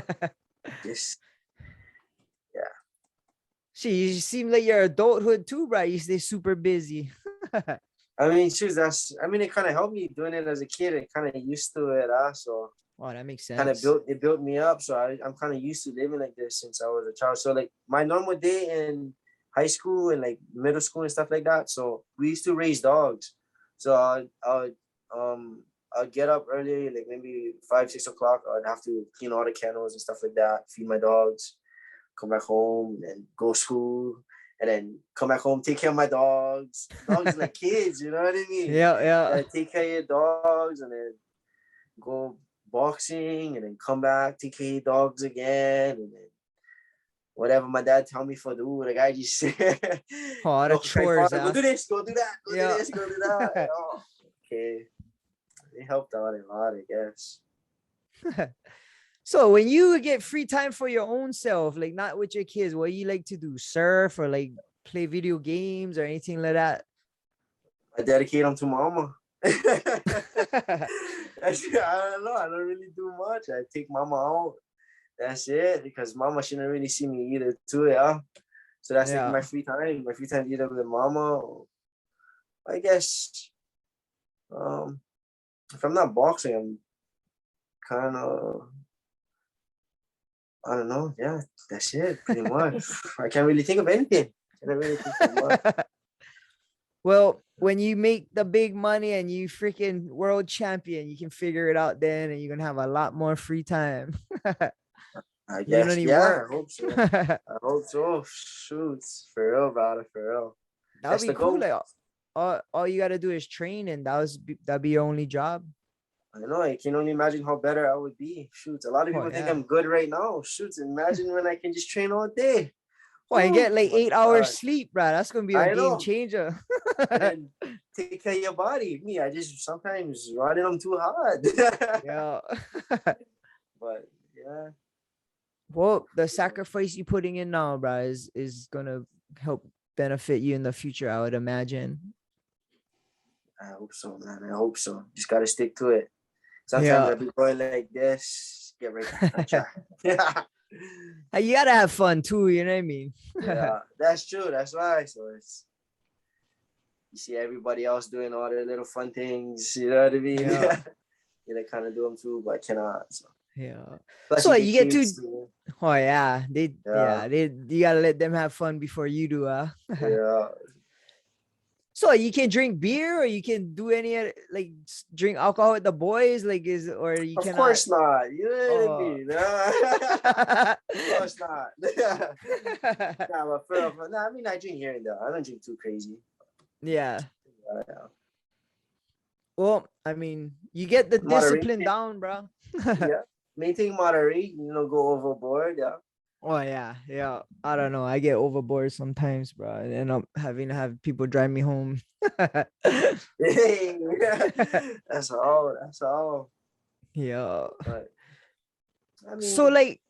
just yeah. See, you seem like your adulthood too, bro. You stay super busy. I mean, shoes. I mean, it kind of helped me doing it as a kid. I kind of used to it. So Wow, that makes kind of sense. built me up. So I'm kind of used to living like this since I was a child. So like my normal day in high school and like middle school and stuff like that. So we used to raise dogs. So I'll get up early, like maybe 5, 6 o'clock. I'd have to clean all the kennels and stuff like that, feed my dogs, come back home and go school. And then come back home, take care of my dogs. Dogs like kids, you know what I mean? Yeah. Take care of your dogs and then go boxing and then come back, take care of your dogs again. And then whatever my dad tell me for do, like I just Oh, the chores, go do this, go do that, go Yeah. do this, go do that. Oh, okay. It helped out a lot, I guess. So when you get free time for your own self, like not with your kids, what you like to do? Surf or like play video games or anything like that? I dedicate them to mama. I don't know. I don't really do much. I take mama out. That's it. Because mama shouldn't really see me either too, yeah. So that's like Yeah. my free time. My free time is either with mama or I guess if I'm not boxing, I'm kind of I don't know. Yeah, that's it. Pretty much. I can't really think of anything. I can't really think of much. Well, when you make the big money and you freaking world champion, you can figure it out then, and you're gonna have a lot more free time. I You don't guess. need Yeah, work. I hope so. I hope so. Shoot, for real, brother, for real. That would That's be the cool. goal. Like all you gotta do is train, and that'd be your only job. I know. I can only imagine how better I would be. Shoot, a lot of Oh people think yeah. I'm good right now. Shoot, imagine when I can just train all day. Well, I Oh get like my 8 hours God. sleep, bro. That's gonna be a I game know. changer. And then take care of your body. Me, I just sometimes riding them too hard. Yeah. But yeah, Well, the sacrifice you putting in now, bro, is gonna help benefit you in the future, I would imagine. I hope so, man. I hope so. Just gotta stick to it. Sometimes Yeah. I be going like this. Get right back on track. Yeah. Hey, you gotta have fun too, you know what I mean? Yeah, that's true. That's why. So it's you see everybody else doing all their little fun things. You know what I mean? Yeah. Yeah, they kind of do them too, but I cannot. So Yeah. So especially you the get to, kids. Too. oh yeah, Yeah, you gotta let them have fun before you do, huh? yeah. So you can drink beer or you can do any other, like drink alcohol with the boys, like or you Of cannot. course not. You know what I Oh. mean? Of course not. Nah, but nah, I mean, I drink here and there. I don't drink too crazy. Yeah. Yeah. Well, I mean, you get the discipline Moderation. down, bro. Yeah. Maintain moderate. Go overboard. Yeah. Oh yeah. I don't know. I get overboard sometimes, bro. I end up having to have people drive me home. Hey, that's all. That's all. Yeah. But I So mean, like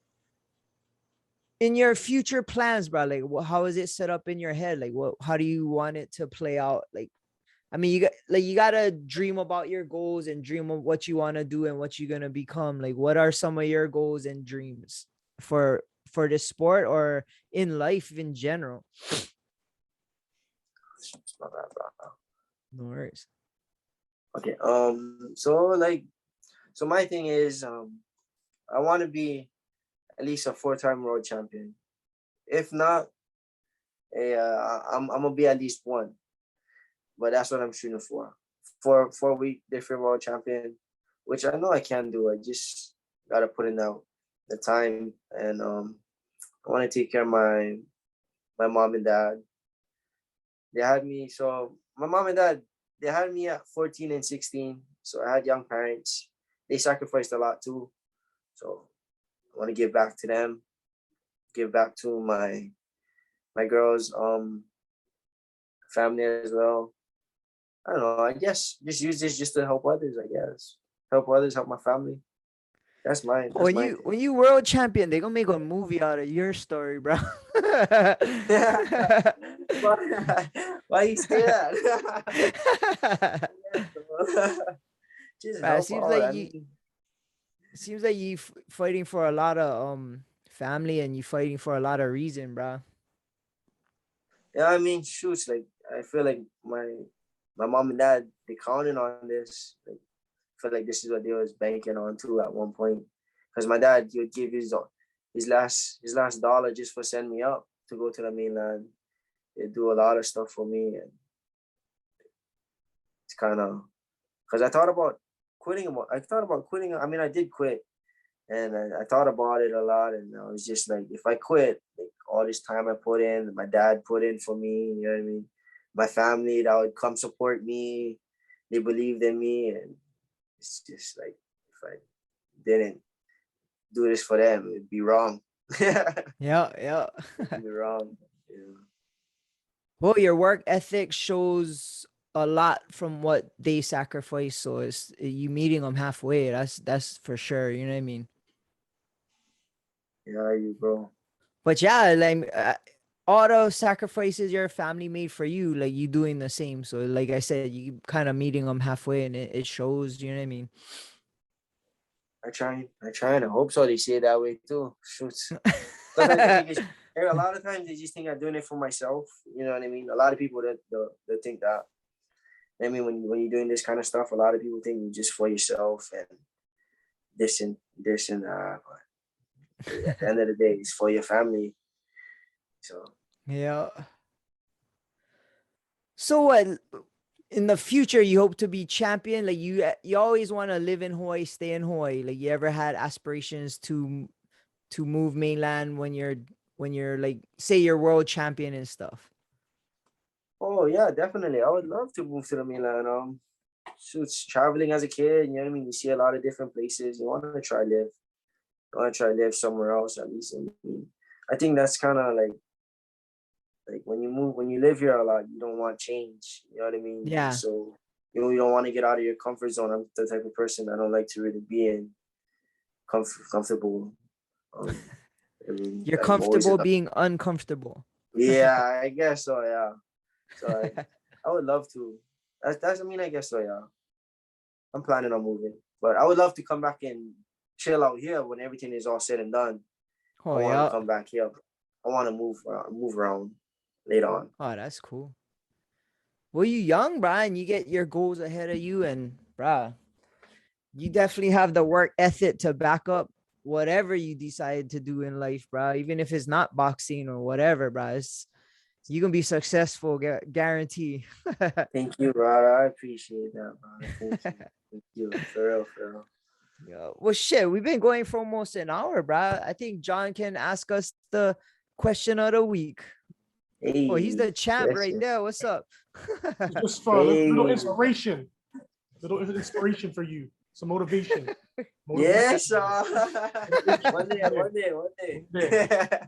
in your future plans, bro, like how is it set up in your head? Like how do you want it to play out? Like I mean, you gotta dream about your goals and dream of what you want to do and what you're gonna become. Like, what are some of your goals and dreams for this sport or in life in general? No worries. Okay. So my thing is, I want to be at least a 4-time world champion. If not, I'm gonna be at least one. But that's what I'm shooting for. 4 week different world champion, which I know I can do. I just gotta put in out the time, and I want to take care of my mom and dad. They had me, so my mom and dad, they had me at 14 and 16. So I had young parents. They sacrificed a lot too. So I want to give back to them, give back to my girls' family as well. I don't know. I guess just use this just to help others. I guess help others, help my family. That's mine. That's my When you world champion, they gonna make a movie out of your story, bro. Why you say that? Just Bro, it help seems out. like I you mean, fighting for a lot of family and you fighting for a lot of reason, bro. yeah. I mean, shoots. Like I feel like my mom and dad, they counting on this. Like, I feel like this is what they was banking on too at one point. Because my dad, he would give his last dollar just for send me up to go to the mainland. They do a lot of stuff for me, and it's kind of because I thought about quitting. I thought about quitting. I mean, I did quit, and I thought about it a lot, and I was just like, if I quit, like all this time I put in, my dad put in for me, you know what I mean? My family that would come support me, they believed in me, and it's just like if I didn't do this for them, it'd be wrong. It'd Yeah. be wrong. Yeah. Well, your work ethic shows a lot from what they sacrifice. So it's you meeting them halfway. That's for sure. You know what I mean? Yeah, you bro. But yeah, like all the sacrifices your family made for you, like you doing the same. So like I said, you kind of meeting them halfway, and it shows. You know what I mean? I try, and I hope so. They see it that way too. Shoots. Because I think it's a lot of times they just think I'm doing it for myself. You know what I mean? A lot of people that think that. I mean, when you're doing this kind of stuff, a lot of people think you're just for yourself and this and that. But at the end of the day, it's for your family. So Yeah. So what in the future you hope to be champion? Like you always want to live in Hawaii, stay in Hawaii. Like you ever had aspirations to move mainland when you're like say you're world champion and stuff? oh yeah, definitely. I would love to move to the mainland. Shoots traveling as a kid, you know what I mean? You see a lot of different places. You want to try live. You want to try live somewhere else at least. I think that's kind of like when you live here a lot, you don't want change. You know what I mean? Yeah. So you don't want to get out of your comfort zone. I'm the type of person I don't like to really be in comfortable. Um, I mean, You're I'm always in comfortable being uncomfortable. yeah, I guess so. Yeah. So I would love to. That's I mean, I guess so. Yeah. I'm planning on moving, but I would love to come back and chill out here when everything is all said and done. I Oh want to yeah. come back here. I want to move around later on. Oh, that's cool. Well, you young, Brian. You get your goals ahead of you, and bruh, you definitely have the work ethic to back up whatever you decide to do in life, bro. Even if it's not boxing or whatever, bro. You can be successful, guarantee. Thank you, brother. I appreciate that, brother. Thank you. Thank you. For real, for real. Yeah. Well, shit, we've been going for almost an hour, bro. I think John can ask us the question of the week. Oh, he's Hey, the champ right yes. there. What's up? Just for a little Hey. inspiration. Little inspiration for you. Some motivation. Yes. One Yeah. day.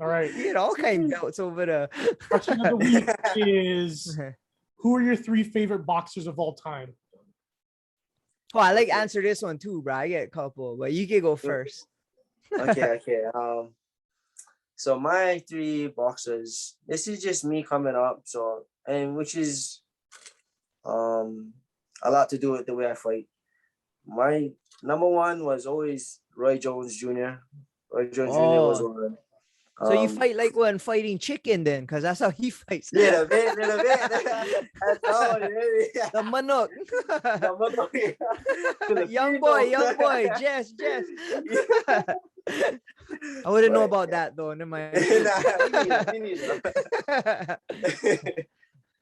All right. You get all kind of belts over there. Question of the week is who are your 3 favorite boxers of all time? Oh, I like answer this one too, bro. I get a couple, but you can go first. Okay. So my 3 boxers. This is just me coming up. So and which is a lot to do with the way I fight. My number one was always Roy Jones Jr. Roy Jones Jr. was Oh, one. so you fight like when fighting chicken then, because that's how he fights. Little bit. That's all, really. The manok. The young boy, Jess. I wouldn't know about that though. Never mind. Me neither.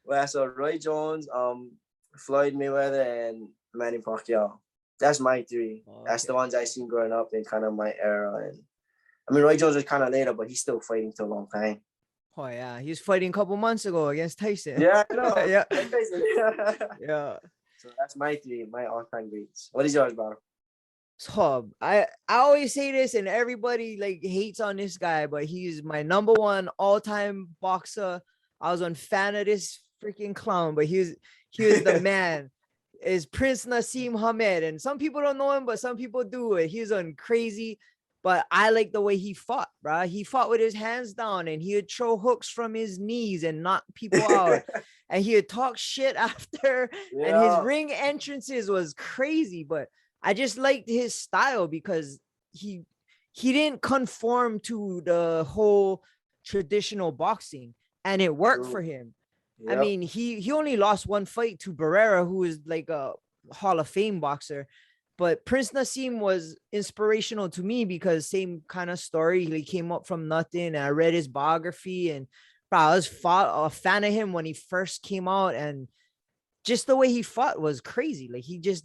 Well, so Roy Jones, Floyd Mayweather, and Manny Pacquiao. That's my three. Oh, That's the okay. ones I seen growing up in kind of my era. And I mean, Roy Jones was kind of later, but he's still fighting till a long time. Oh yeah, he was fighting a couple months ago against Tyson. Yeah, I know. Yeah. Yeah. So that's my three, my all-time greats. What is yours, bro? So I always say this, and everybody like hates on this guy, but he's my number one all-time boxer. I was a fan of this freaking clown, but he was the man. Is Prince Naseem Ahmed, and some people don't know him, but some people do. He's on crazy, but I like the way he fought, bro. He fought with his hands down, and he would throw hooks from his knees and knock people out, and he would talk shit after. Yeah. And his ring entrances was crazy, but I just liked his style because he didn't conform to the whole traditional boxing, and it worked for him. Yep. I mean, he only lost one fight to Barrera, who is like a Hall of Fame boxer. But Prince Naseem was inspirational to me because same kind of story. He came up from nothing. And I read his biography, and bro, I was a fan of him when he first came out, and just the way he fought was crazy. Like he just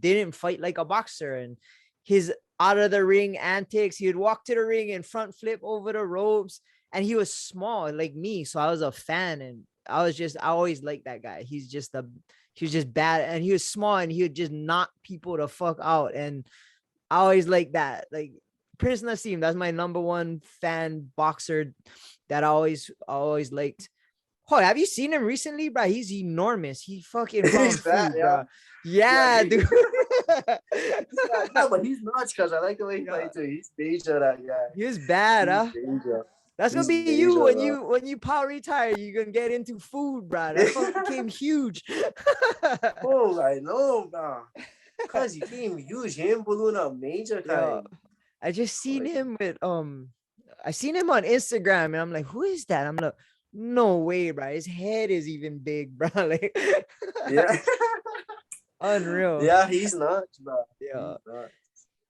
didn't fight like a boxer, and his out of the ring antics. He would walk to the ring and front flip over the ropes, and he was small like me, so I was a fan, and I always liked that guy. He was just bad, and he was small, and he would just knock people the fuck out. And I always liked that. Like Prince Naseem, that's my number one fan boxer that I always liked. Oh, have you seen him recently, bro? He's enormous. He fucking He's fat, food, bro. Yeah, dude. No, but he's nuts because I like the way he plays too. He's danger, that guy. He was bad, huh? Danger. That's gonna He's be you danger, when you power retire. You're gonna get into food, bro. That fucking became huge. Oh, I know, bro. Because he came huge. Him balloon up major Yeah. time. I just seen him with I seen him on Instagram, and I'm like, who is that? I'm like, no way, bro. His head is even big, bro. Like, Yeah. unreal. Yeah, he's nuts, bro. Yeah. He's nuts.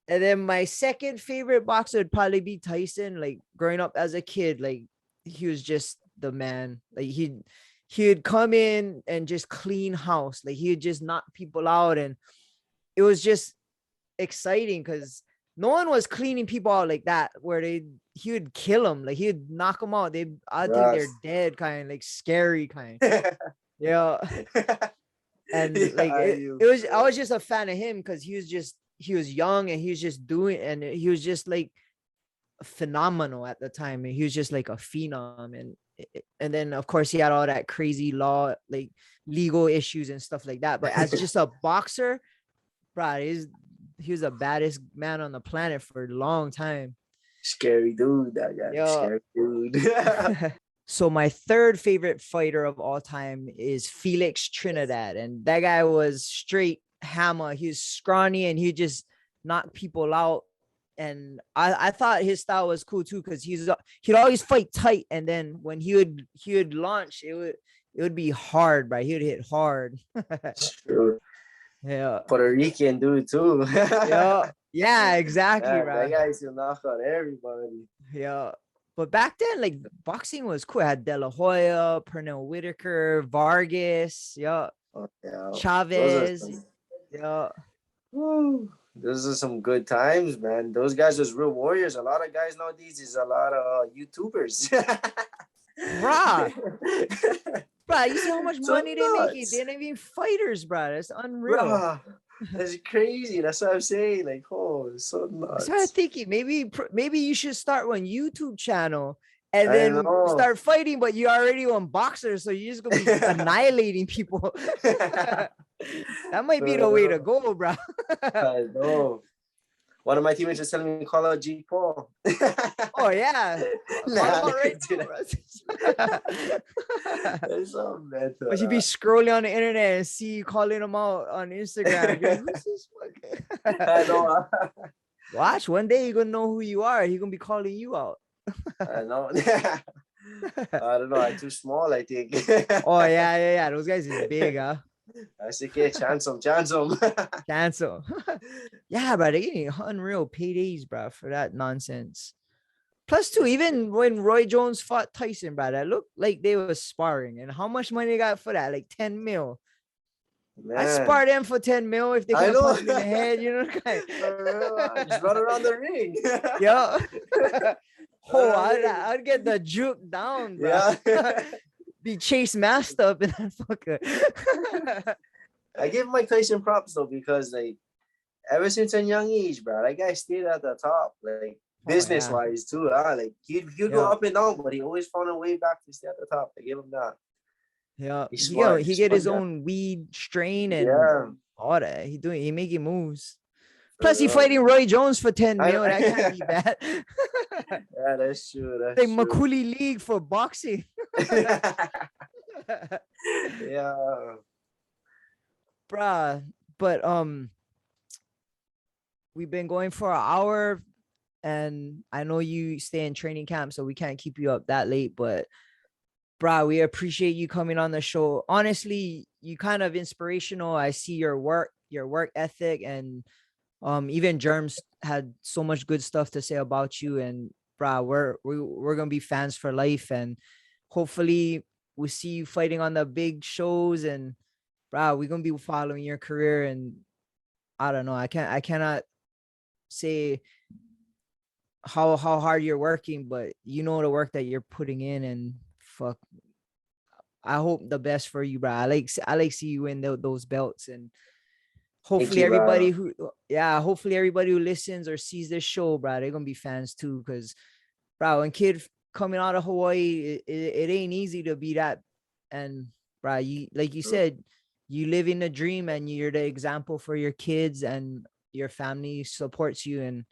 And then my second favorite boxer would probably be Tyson. Like growing up as a kid, like he was just the man. Like he'd come in and just clean house. Like he would just knock people out, and it was just exciting because no one was cleaning people out like that. Where he would kill them. Like he'd knock them out. I think they're dead, kind, like scary kind. Yeah. And Yeah, like I was just a fan of him because he was young, and he was just doing, and he was just like phenomenal at the time, and he was just like a phenom. And then of course he had all that crazy like legal issues and stuff like that, but as just a boxer, bro, he was the baddest man on the planet for a long time. Scary dude, that guy. Yeah. Scary dude. So my third favorite fighter of all time is Felix Trinidad, and that guy was straight hammer. He was scrawny, and he just knocked people out. And I thought his style was cool too, because he'd always fight tight, and then when he would launch, it would be hard, right? He would hit hard. True. Yeah. Puerto Rican dude too. Yeah, exactly, Yeah, right. that guy used to knock out everybody. Yeah. But back then, like boxing was cool. I had De La Hoya, Pernell Whitaker, Vargas, Yeah. Chavez. Yeah. Woo. Those are some good times, man. Those guys was real warriors. A lot of guys nowadays is a lot of YouTubers. Bro, you see how much money they make? nuts. They're not even fighters, bro. That's unreal. Bruh, that's crazy. That's what I'm saying. Like, oh, it's so I nuts. started thinking maybe you should start one YouTube channel and I then know. start fighting, but you already on boxer, so you're just gonna be annihilating people. That might be the way to go, bro. I know. One of my teammates was telling me to call out G Paul. Oh yeah. Nah, Call him out right do now, that. bro. It's so mental. But you be scrolling on the internet and see you calling him out on Instagram. You're like, who's this fucking? I know. Watch, one day you're gonna know who you are. He's gonna be calling you out. I know. I don't know. I'm too small, I think. Oh yeah. Those guys is big, huh? I said, okay, chance them. Cancel. Yeah, bro, they getting unreal paydays, bro, for that nonsense. Plus, too, even when Roy Jones fought Tyson, bro, that looked like they were sparring. And how much money they got for that? Like 10 mil. Man, I'd spar them for 10 mil if they I can know. punch me in the head, you know? Just run around the ring. Yeah. I'd get the juke down, bro. Yeah. Be Chase masked up in that fucker. I give Mike Tyson props though, because like ever since a young age, bro, that guy stayed at the top, like business wise too. Like he'd go up and down, but he always found a way back to stay at the top. I give him that. Yeah, He's he get his own weed strain and all that. He making moves. Plus, he fighting Roy Jones for 10 mil. That can't be bad. Yeah, that's true. That's like true. Macaulay League for boxing. Yeah. Bruh. But we've been going for an hour, and I know you stay in training camp, so we can't keep you up that late. But bruh, we appreciate you coming on the show. Honestly, you kind of inspirational. I see your work ethic, and even Germs had so much good stuff to say about you. And bruh, we're gonna be fans for life, and hopefully we see you fighting on the big shows. And bruh, we're gonna be following your career. And I don't know, I cannot say how hard you're working, but you know the work that you're putting in. And fuck, I hope the best for you, bro. I like see you win those belts. And hopefully everybody who listens or sees this show, bro, they're gonna be fans too. Because bro, when kid coming out of Hawaii, it ain't easy to be that. And bro, you, like you said, you live in a dream, and you're the example for your kids, and your family supports you. And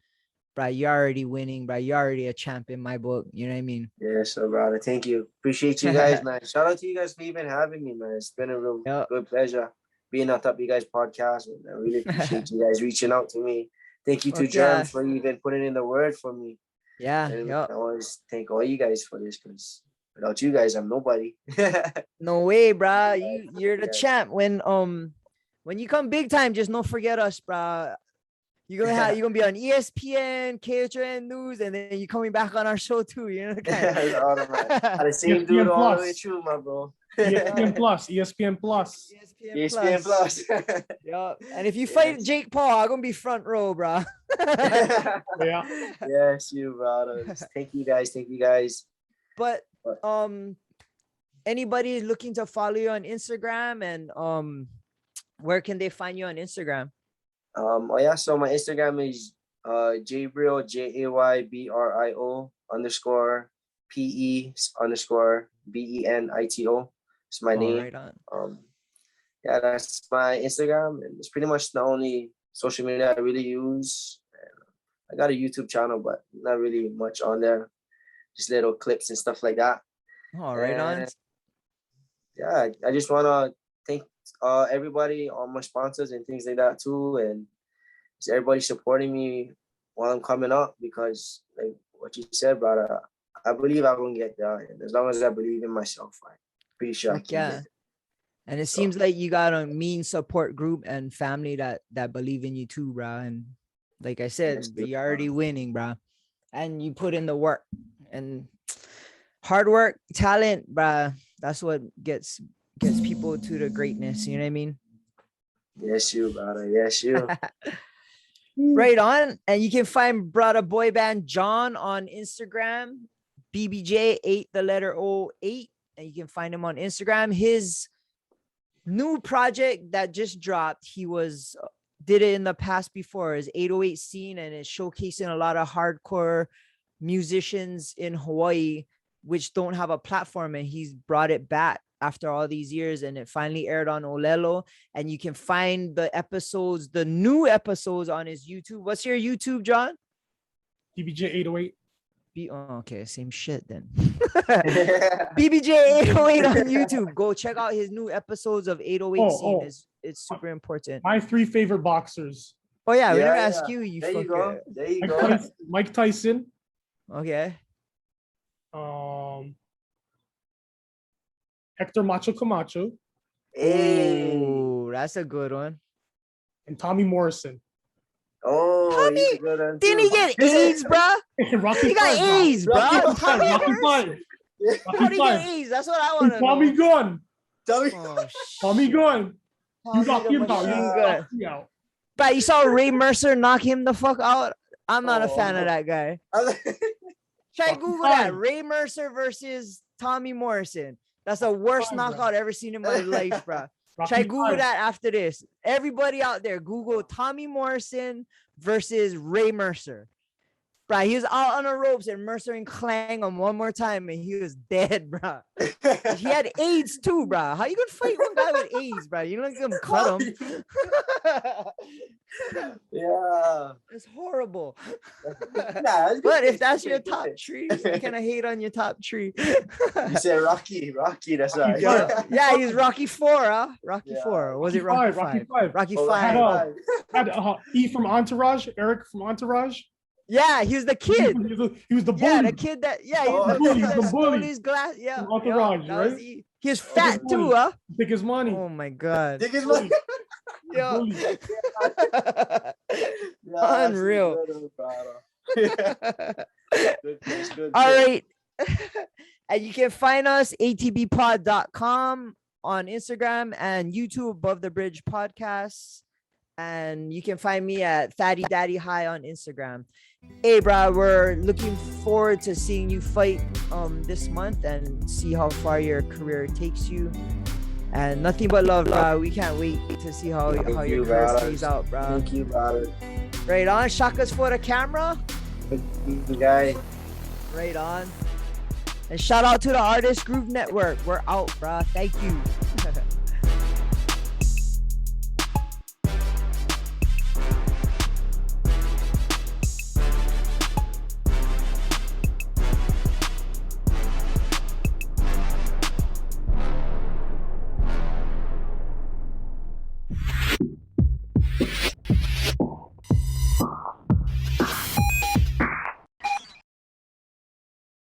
bro, you're already winning, bro. You're already a champ in my book. You know what I mean? Yeah, so brother, thank you. Appreciate you guys, man. Shout out to you guys for even having me, man. It's been a real good pleasure being on top of you guys' podcast. And I really appreciate you guys reaching out to me. Thank you to Germ for even putting in the word for me. Yeah. And I always thank all you guys for this, because without you guys, I'm nobody. No way, bro. You're the champ. When you come big time, just don't forget us, bro. You're gonna be on ESPN, KHN News, and then you're coming back on our show too. You know, the same dude all the way through, my bro. ESPN Plus. Yeah. And if you fight Jake Paul, I'm gonna be front row, bro. Yeah. Yes, you brothers. Thank you guys. But anybody looking to follow you on Instagram, and where can they find you on Instagram? So my Instagram is Jaybrio, JAYBRIO _PE_BENITO. It's my name. Right on. That's my Instagram, and it's pretty much the only social media I really use. I got a YouTube channel, but not really much on there. Just little clips and stuff like that. Right on. Yeah, I just want to thank everybody, all my sponsors and things like that too, and just everybody supporting me while I'm coming up, because like what you said, brother, I believe I'm gonna get there, and as long as I believe in myself, I'm pretty sure I can get it. And it seems like you got a mean support group and family that believe in you too, bro. And like I said, you're already winning, bro, and you put in the work. And hard work, talent, bro, that's what gets people to the greatness. You know what I mean? Yes, you, brother. Yes, you. Right on. And you can find brother boy band John on Instagram, BBJ 8, and you can find him on Instagram. His new project that just dropped, he did it in the past before, is 808 Scene, and it's showcasing a lot of hardcore musicians in Hawaii which don't have a platform, and he's brought it back after all these years, and it finally aired on Olelo. And you can find the new episodes on his YouTube. What's your YouTube, John? BBJ 808. Okay, same shit then. BBJ 808 on YouTube. Go check out his new episodes of 808 scene. It's super important. My 3 favorite boxers. Oh yeah, we Yeah, never yeah. ask you. You There you fucker. go. There you go. Mike Tyson. Okay. Hector Macho Camacho. Hey. Ooh, that's a good one. And Tommy Morrison. Oh, Tommy, he's a good one Didn't he too. get AIDS, bruh? Rocky He got Five, A's, bro. Rocky Tommy Rocky Morrison. Five. How Rocky did he get Five. A's? That's what I want to Tommy know. Gunn. Tommy. Oh, Tommy Gunn. You Tommy got the him out. Machine You Gun. knocked me out. But you saw Ray Mercer knock him the fuck out. I'm not a fan of that guy. Try Rocky Google Five. that. Ray Mercer versus Tommy Morrison. That's the worst Five, bro. knockout I've ever seen in my life, bro. Rocky Try Google Five. that after this. Everybody out there, Google Tommy Morrison versus Ray Mercer. Bro, he was out on the ropes and Mercer and clang him one more time and he was dead, bro. He had AIDS too, bro. How you gonna fight one guy with AIDS, bro? You don't gonna cut him. Yeah. It's horrible. Nah, it's But good. if that's your Good. top tree, you can hate on your top tree. You said Rocky, that's right. Yeah, he's Rocky 4, huh? Rocky Yeah. 4. Or was it Rocky Rocky 5? Five. Rocky Oh, 5. Rocky Had E from Entourage, Eric from Entourage. Yeah, he was the kid. He was the bully. Yeah, the kid that he was Oh, the bully, kid that the stole bully. his glass. Yeah, From Entourage, that was right? he was fat Biggest too, bully. huh? Biggest money. Oh my god. Dig his money. Yo. Bully. Yeah, that's Unreal. a good one, brother. Good. All right. And you can find us atbpod.com on Instagram and YouTube Above the Bridge Podcasts. And you can find me at Thaddy Daddy High on Instagram. Hey, bro, we're looking forward to seeing you fight this month and see how far your career takes you. And nothing but love, bro. We can't wait to see how Thank your you, career bro. plays out, bro. Thank you, brother. Right on. Shakas for the camera. Thank you, guy. Right on. And shout out to the Artist Groove Network. We're out, bro. Thank you.